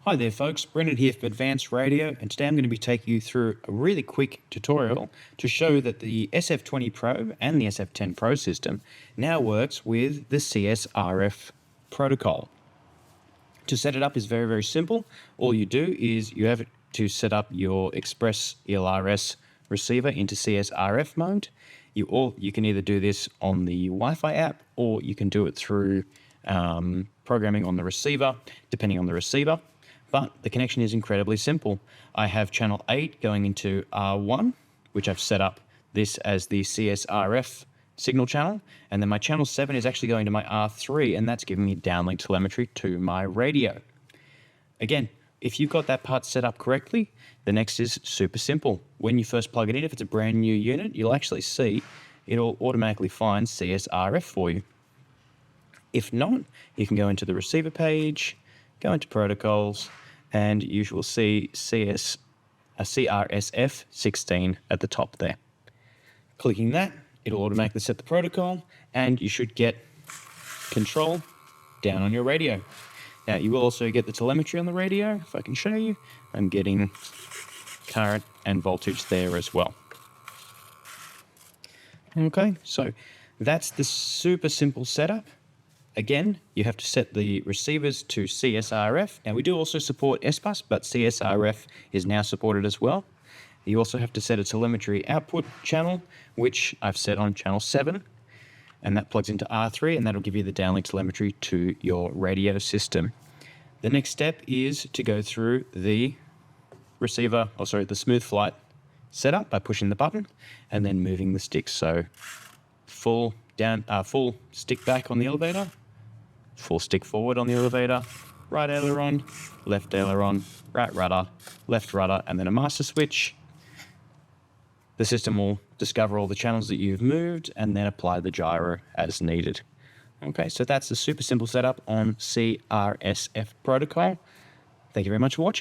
Hi there folks, Brendan here for Advanced Radio, and today I'm going to be taking you through a really quick tutorial to show that the SF20 Pro and the SF10 Pro system now works with the CSRF protocol. To set it up is very, very simple. All you do is you have to set up your Express ELRS receiver into CSRF mode. You can either do this on the Wi-Fi app, or you can do it through programming on the receiver, depending on the receiver. But the connection is incredibly simple. I have channel 8 going into R1, which I've set up this as the CSRF signal channel, and then my channel 7 is actually going to my R3, and that's giving me downlink telemetry to my radio. Again, if you've got that part set up correctly, the next is super simple. When you first plug it in, if it's a brand new unit, you'll actually see it'll automatically find CSRF for you. If not, you can go into the receiver page, go into protocols, and you will see CRSF16 at the top there. Clicking that, it'll automatically set the protocol, and you should get control down on your radio. Now, you will also get the telemetry on the radio. If I can show you, I'm getting current and voltage there as well. Okay, so that's the super simple setup. Again, you have to set the receivers to CSRF. Now, we do also support SBus, but CSRF is now supported as well. You also have to set a telemetry output channel, which I've set on channel 7, and that plugs into R3, and that'll give you the downlink telemetry to your radio system. The next step is to go through the the Smooth Flite setup by pushing the button and then moving the sticks. So full stick back on the elevator, full stick forward on the elevator, right aileron, left aileron, right rudder, left rudder, and then a master switch. The system will discover all the channels that you've moved and then apply the gyro as needed. Okay, so that's the super simple setup on CRSF protocol. Thank you very much for watching.